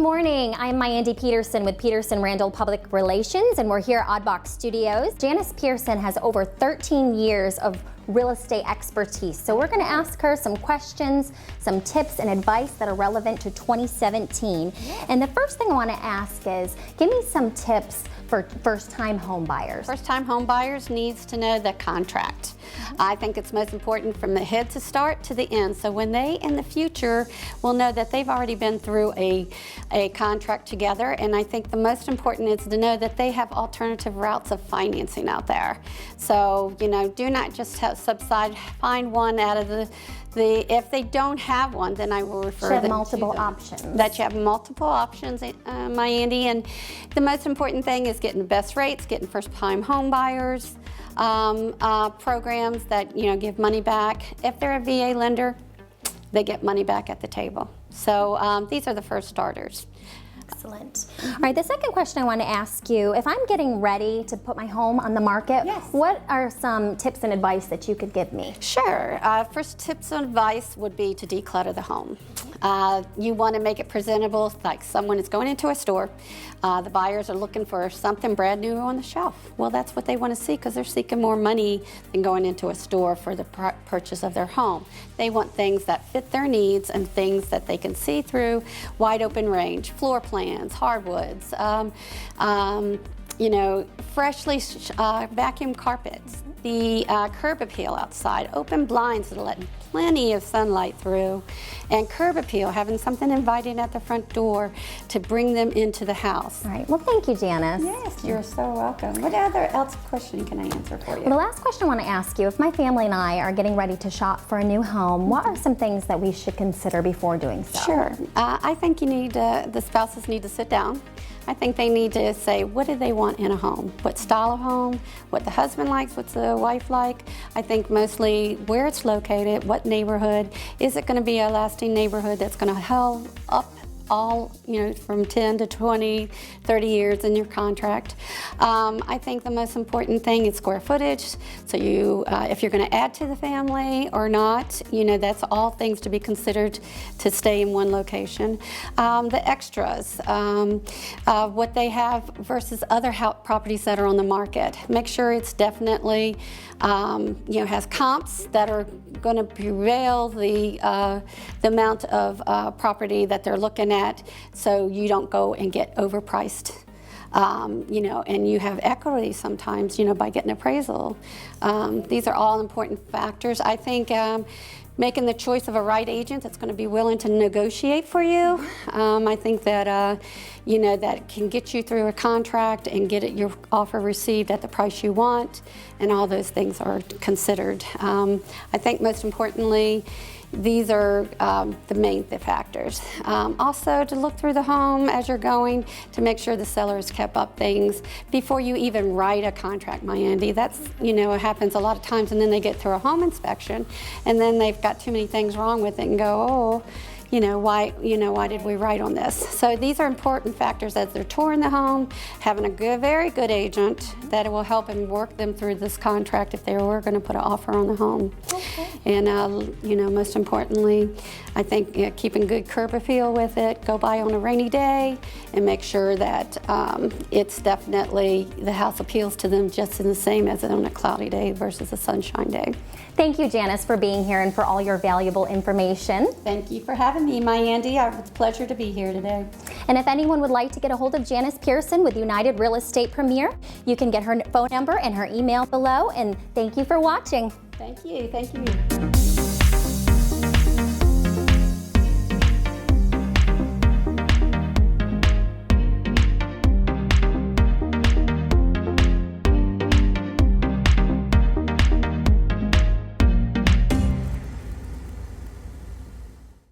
morning. I'm Myandi Peterson with Peterson Randall Public Relations, and we're here at OddBox Studios. Janice Pearson has over 13 years of real estate expertise. So we're going to ask her some questions, some tips and advice that are relevant to 2017. And the first thing I want to ask is, give me some tips for first-time home buyers. First-time home buyers needs to know the contract. I think it's most important from the head to start to the end. So when they in the future will know that they've already been through a contract together, and I think the most important is to know that they have alternative routes of financing out there. So, you know, do not just find one out of the if they don't have one, then I will refer them to multiple options. That you have multiple options, Myandi, and the most important thing is getting the best rates, getting first-time home buyers, programs that, you know, give money back. If they're a VA lender, they get money back at the table. So these are the first starters. Excellent. All right, the second question I want to ask you, if I'm getting ready to put my home on the market, what are some tips and advice that you could give me? Sure. First tips and advice would be to declutter the home. You want to make it presentable, like someone is going into a store. The buyers are looking for something brand new on the shelf. Well, that's what they want to see because they're seeking more money than going into a store for the purchase of their home. They want things that fit their needs and things that they can see through, wide open range, floor plans, hardwoods, you know, freshly vacuumed carpets, the curb appeal outside, open blinds that let plenty of sunlight through, and curb appeal, having something inviting at the front door to bring them into the house. All right, well, thank you, Janice. Yes, you're so welcome. What other else question can I answer for you? Well, the last question I want to ask you, if my family and I are getting ready to shop for a new home, what are some things that we should consider before doing so? Sure. I think you need the spouses need to sit down. I think they need to say, what do they want in a home? What style of home? What the husband likes? What's the wife like? I think mostly where it's located, what neighborhood. Is it going to be a lasting neighborhood that's going to hold up all, you know, from 10 to 20, 30 years in your contract. I think the most important thing is square footage. So you, if you're going to add to the family or not, you know, that's all things to be considered to stay in one location. The extras, what they have versus other properties that are on the market. Make sure it's definitely, you know, has comps that are going to prevail the amount of property that they're looking at, so you don't go and get overpriced. You know, and you have equity sometimes, you know, by getting appraisal. These are all important factors. I think making the choice of a right agent that's going to be willing to negotiate for you. I think that, you know, that can get you through a contract and get your offer received at the price you want, and all those things are considered. I think most importantly, these are the main factors. Also, to look through the home as you're going to make sure the seller has kept up things before you even write a contract, Myandi. That's, you know, it happens a lot of times, and then they get through a home inspection, and then they've got too many things wrong with it and go, oh, you know, why did we write on this? So these are important factors as they're touring the home, having a good, very good agent that will help and work them through this contract if they were going to put an offer on the home. Okay. And, you know, most importantly, I think keeping good curb appeal with it, go by on a rainy day and make sure that it's definitely, the house appeals to them just in the same as on a cloudy day versus a sunshine day. Thank you, Janice, for being here and for all your valuable information. Thank you for having me, Myandi. It's a pleasure to be here today. And if anyone would like to get a hold of Janice Pearson with United Real Estate Premier, you can get her phone number and her email below. And thank you for watching. Thank you. Thank you.